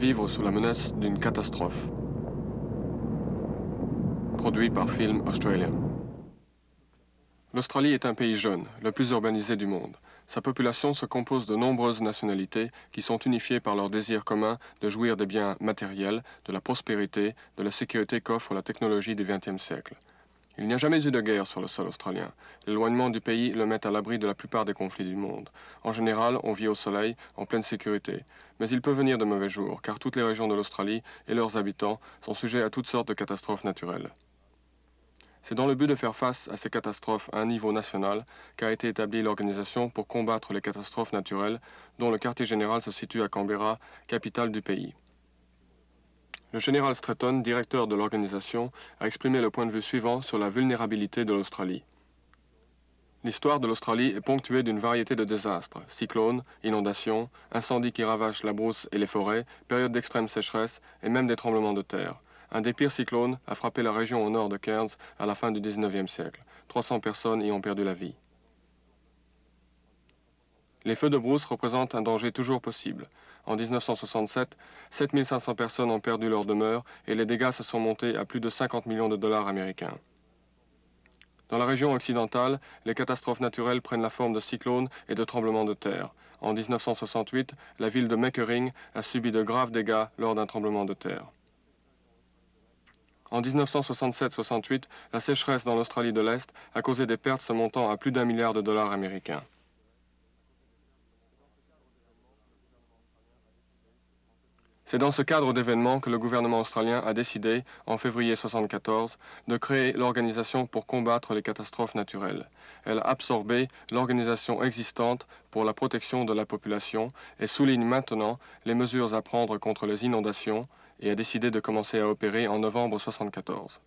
vivre sous la menace d'une catastrophe. Produit par Film Australia. L'Australie est un pays jeune, le plus urbanisé du monde. Sa population se compose de nombreuses nationalités qui sont unifiées par leur désir commun de jouir des biens matériels, de la prospérité, de la sécurité qu'offre la technologie du XXe siècle. Il n'y a jamais eu de guerre sur le sol australien. L'éloignement du pays le met à l'abri de la plupart des conflits du monde. En général, on vit au soleil, en pleine sécurité. Mais il peut venir de mauvais jours, car toutes les régions de l'Australie et leurs habitants sont sujets à toutes sortes de catastrophes naturelles. C'est dans le but de faire face à ces catastrophes à un niveau national qu'a été établie l'Organisation pour combattre les catastrophes naturelles, dont le quartier général se situe à Canberra, capitale du pays. Le général Stretton, directeur de l'organisation, a exprimé le point de vue suivant sur la vulnérabilité de l'Australie. L'histoire de l'Australie est ponctuée d'une variété de désastres, cyclones, inondations, incendies qui ravagent la brousse et les forêts, périodes d'extrême sécheresse et même des tremblements de terre. Un des pires cyclones a frappé la région au nord de Cairns à la fin du 19e siècle. 300 personnes y ont perdu la vie. Les feux de brousse représentent un danger toujours possible. En 1967, 7500 personnes ont perdu leur demeure et les dégâts se sont montés à plus de 50 millions de dollars américains. Dans la région occidentale, les catastrophes naturelles prennent la forme de cyclones et de tremblements de terre. En 1968, la ville de Meckering a subi de graves dégâts lors d'un tremblement de terre. En 1967-68, la sécheresse dans l'Australie de l'Est a causé des pertes se montant à plus d'1 milliard de dollars américains. C'est dans ce cadre d'événements que le gouvernement australien a décidé, en février 1974, de créer l'Organisation pour combattre les catastrophes naturelles. Elle a absorbé l'organisation existante pour la protection de la population et souligne maintenant les mesures à prendre contre les inondations et a décidé de commencer à opérer en novembre 1974.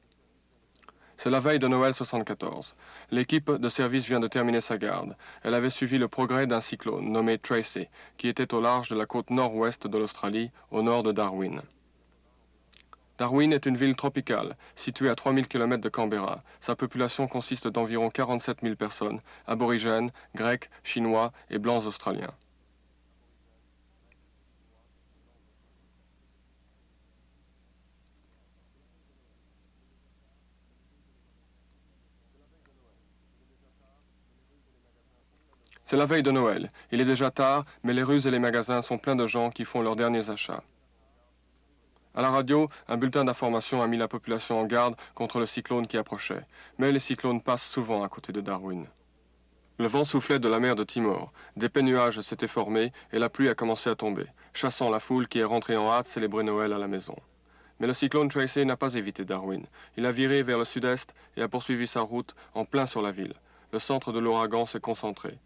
C'est la veille de Noël 1974. L'équipe de service vient de terminer sa garde. Elle avait suivi le progrès d'un cyclone nommé Tracy, qui était au large de la côte nord-ouest de l'Australie, au nord de Darwin. Darwin est une ville tropicale, située à 3000 km de Canberra. Sa population consiste d'environ 47 000 personnes, aborigènes, grecs, chinois et blancs australiens. C'est la veille de Noël. Il est déjà tard, mais les rues et les magasins sont pleins de gens qui font leurs derniers achats. À la radio, un bulletin d'information a mis la population en garde contre le cyclone qui approchait. Mais les cyclones passent souvent à côté de Darwin. Le vent soufflait de la mer de Timor. D'épais nuages s'étaient formés et la pluie a commencé à tomber, chassant la foule qui est rentrée en hâte célébrer Noël à la maison. Mais le cyclone Tracy n'a pas évité Darwin. Il a viré vers le sud-est et a poursuivi sa route en plein sur la ville. Le centre de l'ouragan s'est concentré.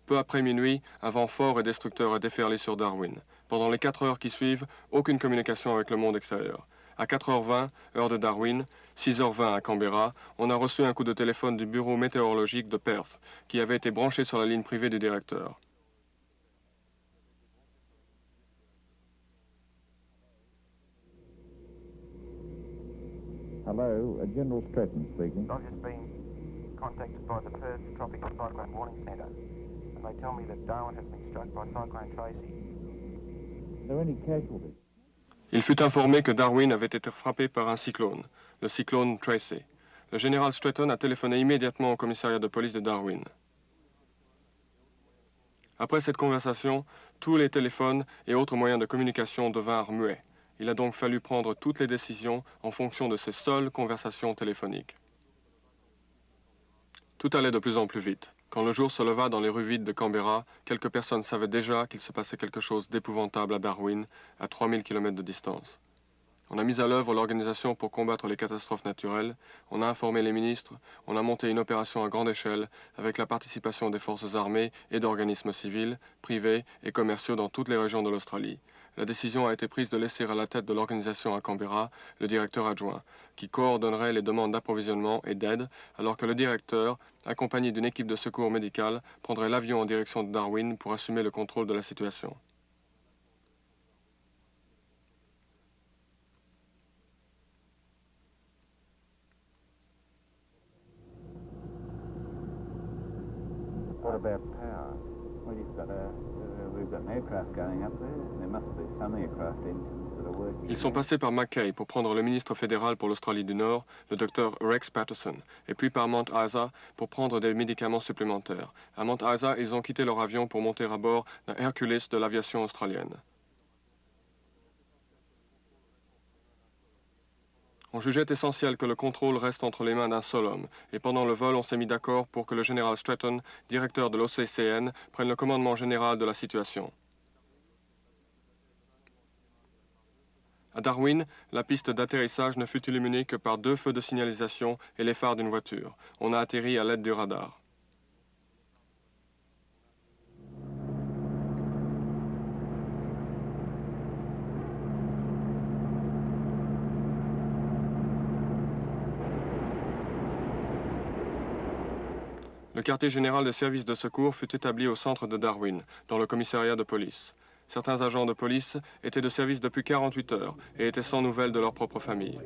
Peu après minuit, un vent fort et destructeur a déferlé sur Darwin. Pendant les 4 heures qui suivent, aucune communication avec le monde extérieur. À 4h20, heure de Darwin, 6h20 à Canberra, on a reçu un coup de téléphone du bureau météorologique de Perth, qui avait été branché sur la ligne privée du directeur. Hello, General Stretton speaking. I've just been contacted by the Perth Tropical Cyclone Warning Centre, and they tell me that Darwin has been struck by Cyclone Tracy. Are there any casualties? Il fut informé que Darwin avait été frappé par un cyclone, le cyclone Tracy. Le général Stretton a téléphoné immédiatement au commissariat de police de Darwin. Après cette conversation, tous les téléphones et autres moyens de communication devinrent muets. Il a donc fallu prendre toutes les décisions en fonction de ces seules conversations téléphoniques. Tout allait de plus en plus vite. Quand le jour se leva dans les rues vides de Canberra, quelques personnes savaient déjà qu'il se passait quelque chose d'épouvantable à Darwin, à 3000 km de distance. On a mis à l'œuvre l'Organisation pour combattre les catastrophes naturelles, on a informé les ministres, on a monté une opération à grande échelle avec la participation des forces armées et d'organismes civils, privés et commerciaux dans toutes les régions de l'Australie. La décision a été prise de laisser à la tête de l'organisation à Canberra le directeur adjoint, qui coordonnerait les demandes d'approvisionnement et d'aide, alors que le directeur, accompagné d'une équipe de secours médical, prendrait l'avion en direction de Darwin pour assumer le contrôle de la situation. What about power? Well, we've got aircraft going up there? There must be some aircraft engines that are working. Ils sont passés par Mackay pour prendre le ministre fédéral pour l'Australie du Nord, le Dr Rex Patterson, et puis par Mount Isa pour prendre des médicaments supplémentaires. À Mount Isa, ils ont quitté leur avion pour monter à bord d'un Hercules de l'aviation australienne. On jugeait essentiel que le contrôle reste entre les mains d'un seul homme, et pendant le vol, on s'est mis d'accord pour que le général Stratton, directeur de l'OCCN, prenne le commandement général de la situation. À Darwin, la piste d'atterrissage ne fut illuminée que par 2 feux de signalisation et les phares d'une voiture. On a atterri à l'aide du radar. Le quartier général des services de secours fut établi au centre de Darwin, dans le commissariat de police. Certains agents de police étaient de service depuis 48 heures et étaient sans nouvelles de leur propre famille.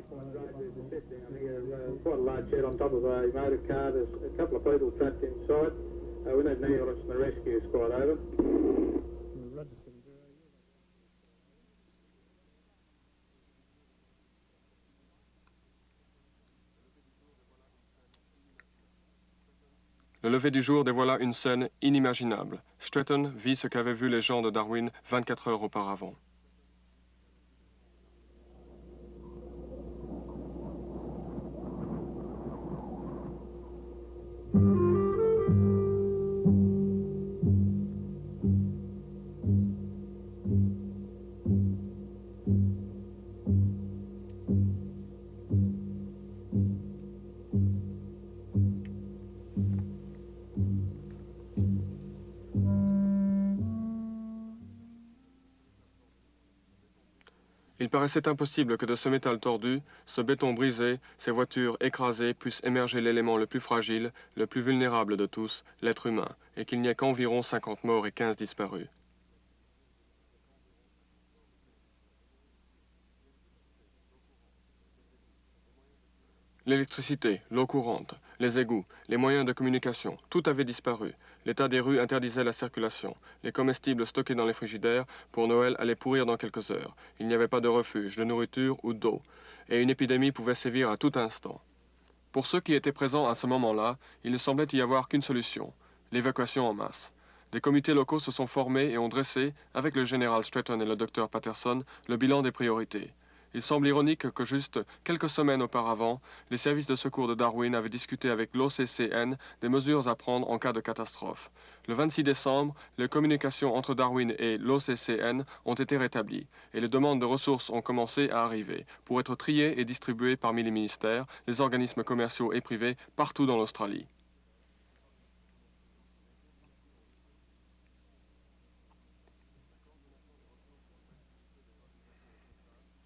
Le lever du jour dévoila une scène inimaginable. Stratton vit ce qu'avaient vu les gens de Darwin 24 heures auparavant. Il paraissait impossible que de ce métal tordu, ce béton brisé, ces voitures écrasées puissent émerger l'élément le plus fragile, le plus vulnérable de tous, l'être humain, et qu'il n'y ait qu'environ 50 morts et 15 disparus. L'électricité, l'eau courante, les égouts, les moyens de communication, tout avait disparu. L'état des rues interdisait la circulation. Les comestibles stockés dans les frigidaires pour Noël allaient pourrir dans quelques heures. Il n'y avait pas de refuge, de nourriture ou d'eau. Et une épidémie pouvait sévir à tout instant. Pour ceux qui étaient présents à ce moment-là, il ne semblait y avoir qu'une solution, l'évacuation en masse. Des comités locaux se sont formés et ont dressé, avec le général Stratton et le docteur Patterson, le bilan des priorités. Il semble ironique que juste quelques semaines auparavant, les services de secours de Darwin avaient discuté avec l'OCCN des mesures à prendre en cas de catastrophe. Le 26 décembre, les communications entre Darwin et l'OCCN ont été rétablies et les demandes de ressources ont commencé à arriver pour être triées et distribuées parmi les ministères, les organismes commerciaux et privés partout dans l'Australie.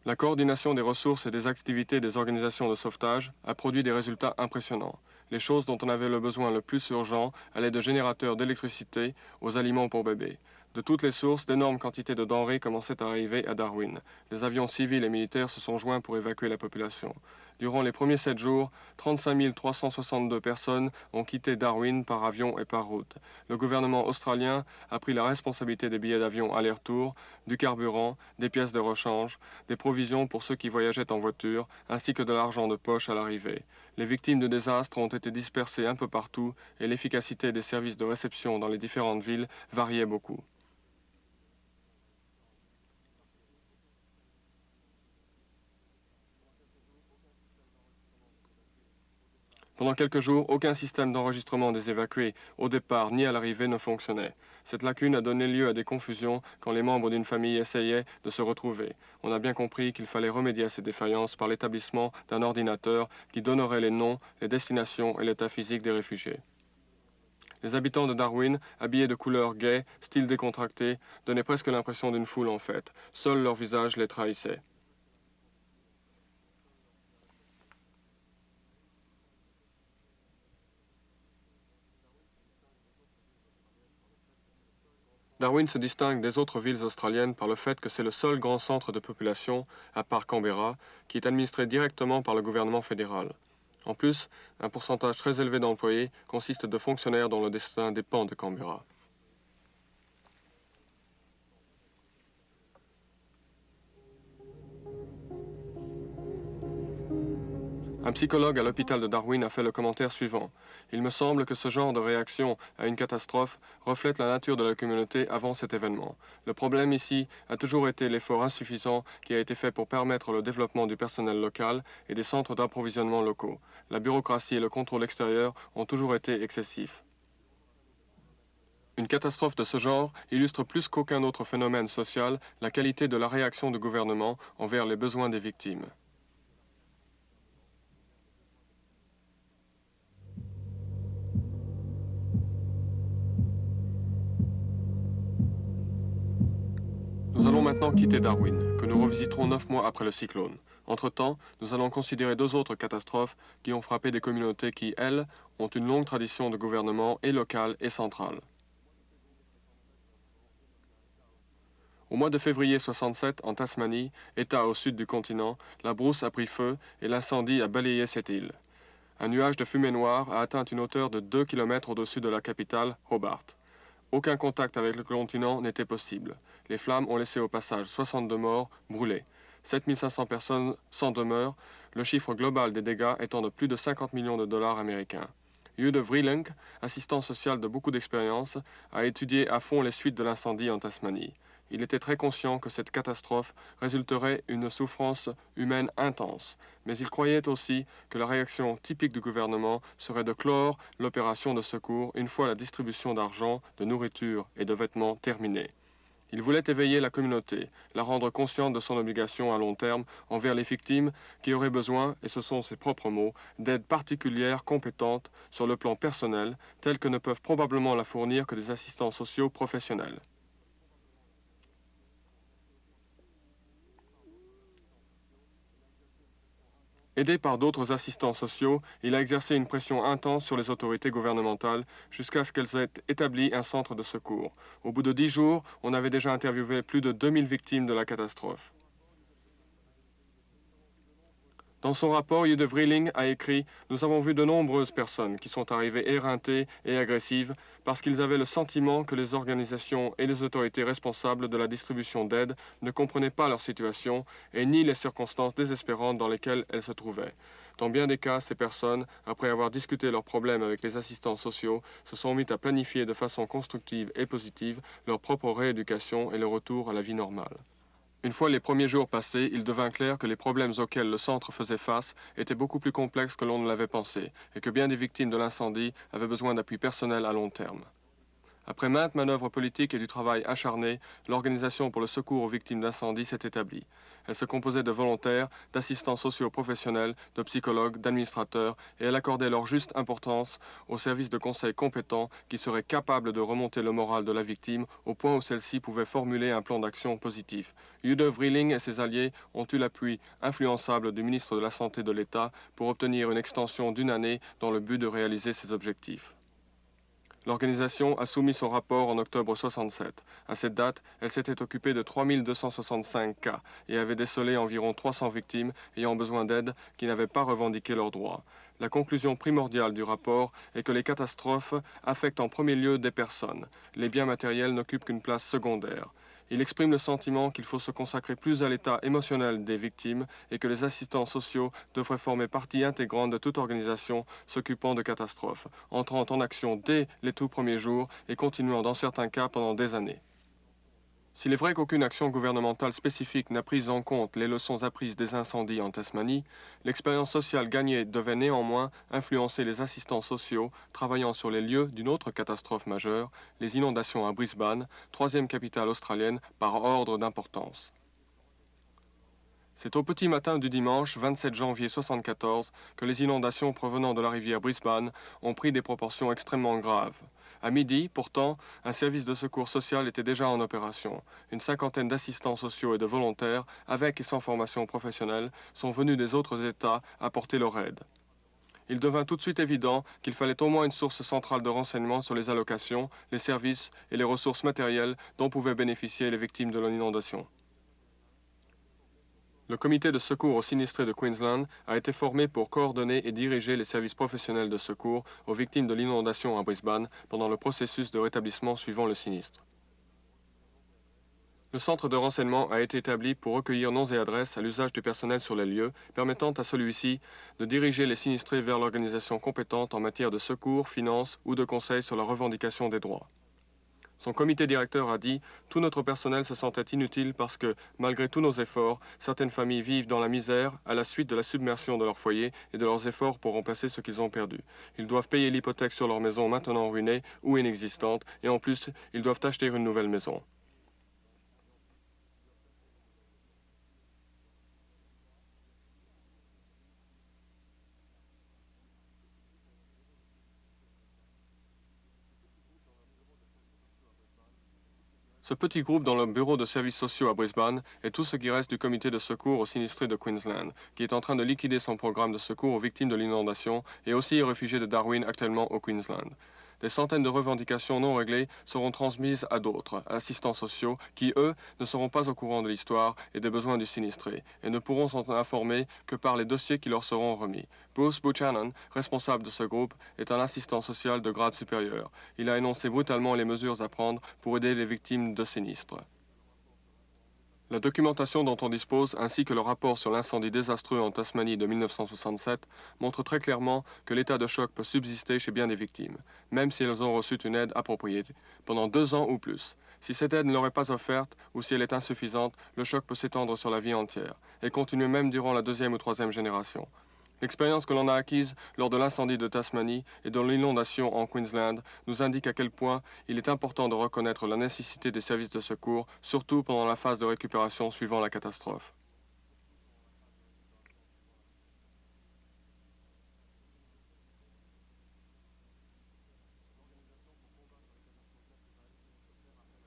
La coordination des ressources et des activités des organisations de sauvetage a produit des résultats impressionnants. Les choses dont on avait le besoin le plus urgent allaient de générateurs d'électricité aux aliments pour bébés. De toutes les sources, d'énormes quantités de denrées commençaient à arriver à Darwin. Les avions civils et militaires se sont joints pour évacuer la population. Durant les premiers 7 jours, 35 362 personnes ont quitté Darwin par avion et par route. Le gouvernement australien a pris la responsabilité des billets d'avion aller-retour, du carburant, des pièces de rechange, des provisions pour ceux qui voyageaient en voiture, ainsi que de l'argent de poche à l'arrivée. Les victimes de désastres ont été dispersées un peu partout et l'efficacité des services de réception dans les différentes villes variait beaucoup. Pendant quelques jours, aucun système d'enregistrement des évacués au départ ni à l'arrivée ne fonctionnait. Cette lacune a donné lieu à des confusions quand les membres d'une famille essayaient de se retrouver. On a bien compris qu'il fallait remédier à ces défaillances par l'établissement d'un ordinateur qui donnerait les noms, les destinations et l'état physique des réfugiés. Les habitants de Darwin, habillés de couleurs gaies, style décontracté, donnaient presque l'impression d'une foule en fête. Seul leur visage les trahissait. Darwin se distingue des autres villes australiennes par le fait que c'est le seul grand centre de population, à part Canberra, qui est administré directement par le gouvernement fédéral. En plus, un pourcentage très élevé d'employés consiste de fonctionnaires dont le destin dépend de Canberra. Un psychologue à l'hôpital de Darwin a fait le commentaire suivant. Il me semble que ce genre de réaction à une catastrophe reflète la nature de la communauté avant cet événement. Le problème ici a toujours été l'effort insuffisant qui a été fait pour permettre le développement du personnel local et des centres d'approvisionnement locaux. La bureaucratie et le contrôle extérieur ont toujours été excessifs. Une catastrophe de ce genre illustre plus qu'aucun autre phénomène social la qualité de la réaction du gouvernement envers les besoins des victimes. Nous allons maintenant quitter Darwin, que nous revisiterons 9 mois après le cyclone. Entre-temps, nous allons considérer 2 autres catastrophes qui ont frappé des communautés qui, elles, ont une longue tradition de gouvernement et local et central. Au mois de février 67, en Tasmanie, État au sud du continent, la brousse a pris feu et l'incendie a balayé cette île. Un nuage de fumée noire a atteint une hauteur de 2 km au-dessus de la capitale, Hobart. Aucun contact avec le continent n'était possible. Les flammes ont laissé au passage 62 morts brûlés, 7500 personnes sans demeure, le chiffre global des dégâts étant de plus de 50 millions de dollars américains. Hugh de Vreeland, assistant social de beaucoup d'expérience, a étudié à fond les suites de l'incendie en Tasmanie. Il était très conscient que cette catastrophe résulterait une souffrance humaine intense, mais il croyait aussi que la réaction typique du gouvernement serait de clore l'opération de secours une fois la distribution d'argent, de nourriture et de vêtements terminée. Il voulait éveiller la communauté, la rendre consciente de son obligation à long terme envers les victimes qui auraient besoin, et ce sont ses propres mots, d'aide particulière compétente sur le plan personnel, telle que ne peuvent probablement la fournir que des assistants sociaux professionnels. Aidé par d'autres assistants sociaux, il a exercé une pression intense sur les autorités gouvernementales jusqu'à ce qu'elles aient établi un centre de secours. Au bout de 10 jours, on avait déjà interviewé plus de 2000 victimes de la catastrophe. Dans son rapport, Hugh de Vreeling a écrit « Nous avons vu de nombreuses personnes qui sont arrivées éreintées et agressives parce qu'ils avaient le sentiment que les organisations et les autorités responsables de la distribution d'aide ne comprenaient pas leur situation et ni les circonstances désespérantes dans lesquelles elles se trouvaient. Dans bien des cas, ces personnes, après avoir discuté leurs problèmes avec les assistants sociaux, se sont mis à planifier de façon constructive et positive leur propre rééducation et le retour à la vie normale. » Une fois les premiers jours passés, il devint clair que les problèmes auxquels le centre faisait face étaient beaucoup plus complexes que l'on ne l'avait pensé, et que bien des victimes de l'incendie avaient besoin d'appui personnel à long terme. Après maintes manœuvres politiques et du travail acharné, l'Organisation pour le secours aux victimes d'incendie s'est établie. Elle se composait de volontaires, d'assistants sociaux professionnels, de psychologues, d'administrateurs, et elle accordait leur juste importance aux services de conseil compétents qui seraient capables de remonter le moral de la victime au point où celle-ci pouvait formuler un plan d'action positif. Hugh de Vreeling et ses alliés ont eu l'appui influençable du ministre de la Santé de l'État pour obtenir une extension d'1 année dans le but de réaliser ces objectifs. L'organisation a soumis son rapport en octobre 67. À cette date, elle s'était occupée de 3265 cas et avait décelé environ 300 victimes ayant besoin d'aide qui n'avaient pas revendiqué leurs droits. La conclusion primordiale du rapport est que les catastrophes affectent en premier lieu des personnes. Les biens matériels n'occupent qu'une place secondaire. Il exprime le sentiment qu'il faut se consacrer plus à l'état émotionnel des victimes et que les assistants sociaux devraient former partie intégrante de toute organisation s'occupant de catastrophes, entrant en action dès les tout premiers jours et continuant dans certains cas pendant des années. S'il est vrai qu'aucune action gouvernementale spécifique n'a pris en compte les leçons apprises des incendies en Tasmanie, l'expérience sociale gagnée devait néanmoins influencer les assistants sociaux travaillant sur les lieux d'une autre catastrophe majeure, les inondations à Brisbane, 3e capitale australienne par ordre d'importance. C'est au petit matin du dimanche 27 janvier 1974 que les inondations provenant de la rivière Brisbane ont pris des proportions extrêmement graves. À midi, pourtant, un service de secours social était déjà en opération. Une cinquantaine d'assistants sociaux et de volontaires, avec et sans formation professionnelle, sont venus des autres États apporter leur aide. Il devint tout de suite évident qu'il fallait au moins une source centrale de renseignements sur les allocations, les services et les ressources matérielles dont pouvaient bénéficier les victimes de l'inondation. Le comité de secours aux sinistrés de Queensland a été formé pour coordonner et diriger les services professionnels de secours aux victimes de l'inondation à Brisbane pendant le processus de rétablissement suivant le sinistre. Le centre de renseignement a été établi pour recueillir noms et adresses à l'usage du personnel sur les lieux, permettant à celui-ci de diriger les sinistrés vers l'organisation compétente en matière de secours, finances ou de conseils sur la revendication des droits. Son comité directeur a dit « Tout notre personnel se sentait inutile parce que, malgré tous nos efforts, certaines familles vivent dans la misère à la suite de la submersion de leur foyer et de leurs efforts pour remplacer ce qu'ils ont perdu. Ils doivent payer l'hypothèque sur leur maison maintenant ruinée ou inexistante et en plus, ils doivent acheter une nouvelle maison. » Ce petit groupe dans le bureau de services sociaux à Brisbane est tout ce qui reste du comité de secours aux sinistrés de Queensland, qui est en train de liquider son programme de secours aux victimes de l'inondation et aussi aux réfugiés de Darwin actuellement au Queensland. Des centaines de revendications non réglées seront transmises à d'autres assistants sociaux qui, eux, ne seront pas au courant de l'histoire et des besoins du sinistré et ne pourront s'en informer que par les dossiers qui leur seront remis. Bruce Buchanan, responsable de ce groupe, est un assistant social de grade supérieur. Il a énoncé brutalement les mesures à prendre pour aider les victimes de sinistres. La documentation dont on dispose, ainsi que le rapport sur l'incendie désastreux en Tasmanie de 1967, montre très clairement que l'état de choc peut subsister chez bien des victimes, même si elles ont reçu une aide appropriée, pendant 2 ans ou plus. Si cette aide ne leur est pas offerte, ou si elle est insuffisante, le choc peut s'étendre sur la vie entière, et continuer même durant la 2e ou 3e génération. L'expérience que l'on a acquise lors de l'incendie de Tasmanie et de l'inondation en Queensland nous indique à quel point il est important de reconnaître la nécessité des services de secours, surtout pendant la phase de récupération suivant la catastrophe.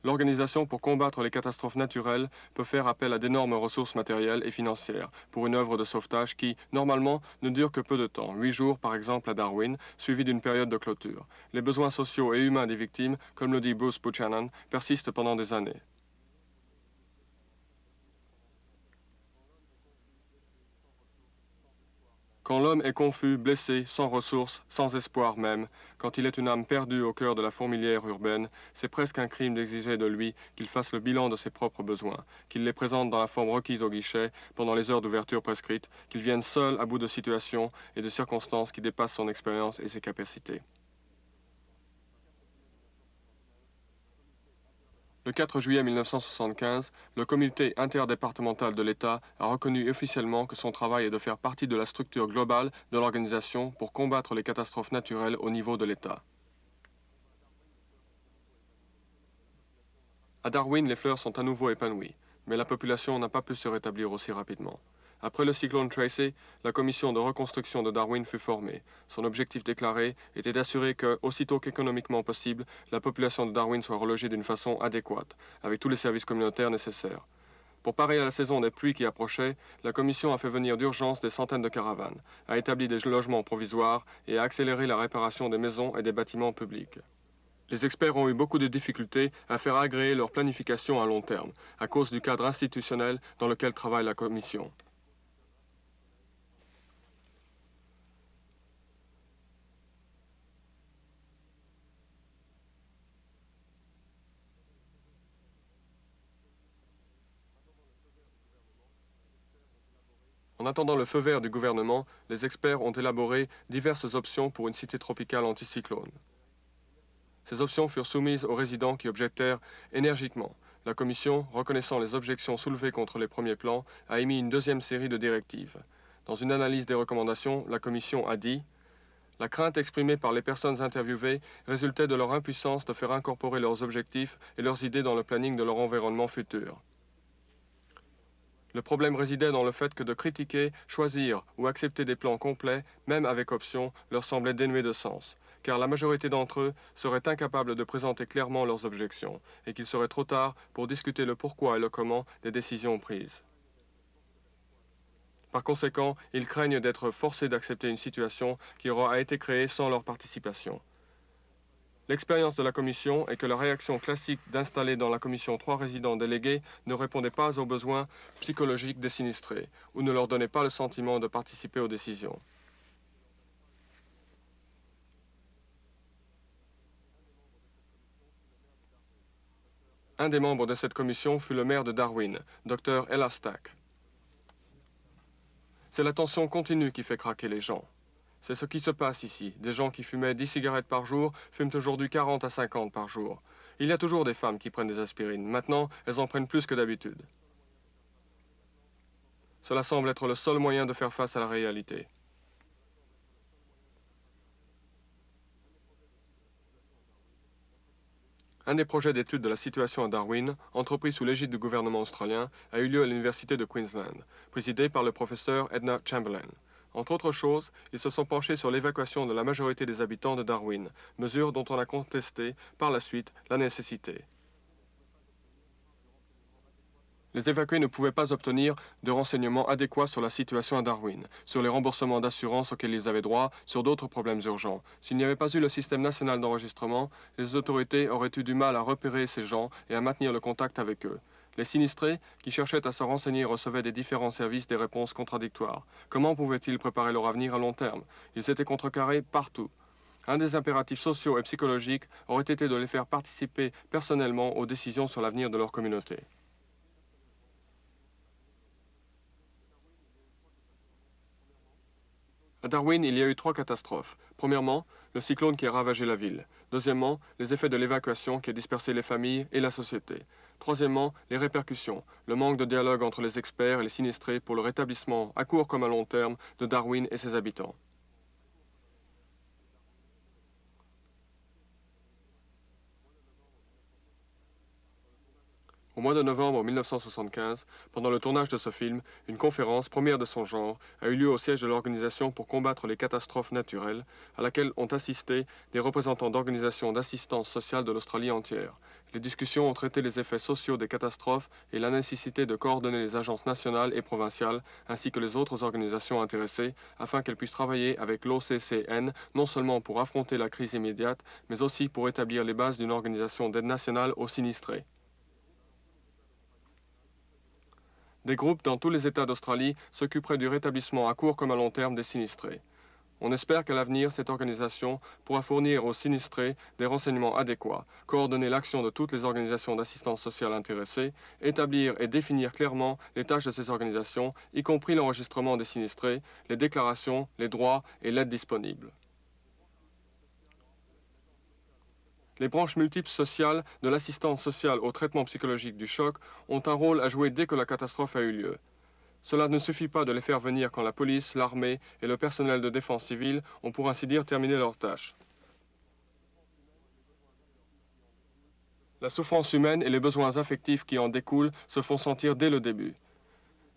L'Organisation pour combattre les catastrophes naturelles peut faire appel à d'énormes ressources matérielles et financières pour une œuvre de sauvetage qui, normalement, ne dure que peu de temps, 8 jours par exemple à Darwin, suivi d'une période de clôture. Les besoins sociaux et humains des victimes, comme le dit Bruce Buchanan, persistent pendant des années. Quand l'homme est confus, blessé, sans ressources, sans espoir même, quand il est une âme perdue au cœur de la fourmilière urbaine, c'est presque un crime d'exiger de lui qu'il fasse le bilan de ses propres besoins, qu'il les présente dans la forme requise au guichet pendant les heures d'ouverture prescrites, qu'il vienne seul à bout de situations et de circonstances qui dépassent son expérience et ses capacités. Le 4 juillet 1975, le comité interdépartemental de l'État a reconnu officiellement que son travail est de faire partie de la structure globale de l'organisation pour combattre les catastrophes naturelles au niveau de l'État. À Darwin, les fleurs sont à nouveau épanouies, mais la population n'a pas pu se rétablir aussi rapidement. Après le cyclone Tracy, la commission de reconstruction de Darwin fut formée. Son objectif déclaré était d'assurer que, aussitôt qu'économiquement possible, la population de Darwin soit relogée d'une façon adéquate, avec tous les services communautaires nécessaires. Pour parer à la saison des pluies qui approchait, la commission a fait venir d'urgence des centaines de caravanes, a établi des logements provisoires et a accéléré la réparation des maisons et des bâtiments publics. Les experts ont eu beaucoup de difficultés à faire agréer leur planification à long terme, à cause du cadre institutionnel dans lequel travaille la commission. En attendant le feu vert du gouvernement, les experts ont élaboré diverses options pour une cité tropicale anticyclone. Ces options furent soumises aux résidents qui objectèrent énergiquement. La commission, reconnaissant les objections soulevées contre les premiers plans, a émis une 2e série de directives. Dans une analyse des recommandations, la commission a dit « La crainte exprimée par les personnes interviewées résultait de leur impuissance de faire incorporer leurs objectifs et leurs idées dans le planning de leur environnement futur. Le problème résidait dans le fait que de critiquer, choisir ou accepter des plans complets, même avec option, leur semblait dénué de sens, car la majorité d'entre eux seraient incapables de présenter clairement leurs objections, et qu'il serait trop tard pour discuter le pourquoi et le comment des décisions prises. Par conséquent, ils craignent d'être forcés d'accepter une situation qui aura été créée sans leur participation. L'expérience de la commission est que la réaction classique d'installer dans la commission 3 résidents délégués ne répondait pas aux besoins psychologiques des sinistrés ou ne leur donnait pas le sentiment de participer aux décisions. Un des membres de cette commission fut le maire de Darwin, Dr. Ella Stack. C'est la tension continue qui fait craquer les gens. C'est ce qui se passe ici. Des gens qui fumaient 10 cigarettes par jour fument aujourd'hui 40 à 50 par jour. Il y a toujours des femmes qui prennent des aspirines. Maintenant, elles en prennent plus que d'habitude. Cela semble être le seul moyen de faire face à la réalité. Un des projets d'étude de la situation à Darwin, entrepris sous l'égide du gouvernement australien, a eu lieu à l'université de Queensland, présidé par le professeur Edna Chamberlain. Entre autres choses, ils se sont penchés sur l'évacuation de la majorité des habitants de Darwin, mesure dont on a contesté par la suite la nécessité. Les évacués ne pouvaient pas obtenir de renseignements adéquats sur la situation à Darwin, sur les remboursements d'assurance auxquels ils avaient droit, sur d'autres problèmes urgents. S'il n'y avait pas eu le système national d'enregistrement, les autorités auraient eu du mal à repérer ces gens et à maintenir le contact avec eux. Les sinistrés, qui cherchaient à se renseigner, recevaient des différents services des réponses contradictoires. Comment pouvaient-ils préparer leur avenir à long terme? Ils étaient contrecarrés partout. Un des impératifs sociaux et psychologiques aurait été de les faire participer personnellement aux décisions sur l'avenir de leur communauté. À Darwin, il y a eu 3 catastrophes. Premièrement, le cyclone qui a ravagé la ville. Deuxièmement, les effets de l'évacuation qui a dispersé les familles et la société. Troisièmement, les répercussions, le manque de dialogue entre les experts et les sinistrés pour le rétablissement, à court comme à long terme, de Darwin et ses habitants. Au mois de novembre 1975, pendant le tournage de ce film, une conférence, première de son genre, a eu lieu au siège de l'Organisation pour combattre les catastrophes naturelles, à laquelle ont assisté des représentants d'organisations d'assistance sociale de l'Australie entière. Les discussions ont traité les effets sociaux des catastrophes et la nécessité de coordonner les agences nationales et provinciales, ainsi que les autres organisations intéressées, afin qu'elles puissent travailler avec l'OCCN, non seulement pour affronter la crise immédiate, mais aussi pour établir les bases d'une organisation d'aide nationale aux sinistrés. Des groupes dans tous les États d'Australie s'occuperaient du rétablissement à court comme à long terme des sinistrés. On espère qu'à l'avenir, cette organisation pourra fournir aux sinistrés des renseignements adéquats, coordonner l'action de toutes les organisations d'assistance sociale intéressées, établir et définir clairement les tâches de ces organisations, y compris l'enregistrement des sinistrés, les déclarations, les droits et l'aide disponible. Les branches multiples sociales de l'assistance sociale au traitement psychologique du choc ont un rôle à jouer dès que la catastrophe a eu lieu. Cela ne suffit pas de les faire venir quand la police, l'armée et le personnel de défense civile ont pour ainsi dire terminé leurs tâches. La souffrance humaine et les besoins affectifs qui en découlent se font sentir dès le début.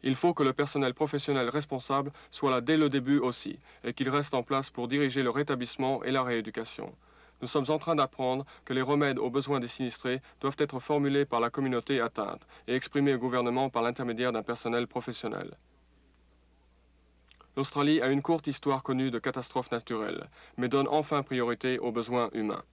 Il faut que le personnel professionnel responsable soit là dès le début aussi, et qu'il reste en place pour diriger le rétablissement et la rééducation. Nous sommes en train d'apprendre que les remèdes aux besoins des sinistrés doivent être formulés par la communauté atteinte et exprimés au gouvernement par l'intermédiaire d'un personnel professionnel. L'Australie a une courte histoire connue de catastrophes naturelles, mais donne enfin priorité aux besoins humains.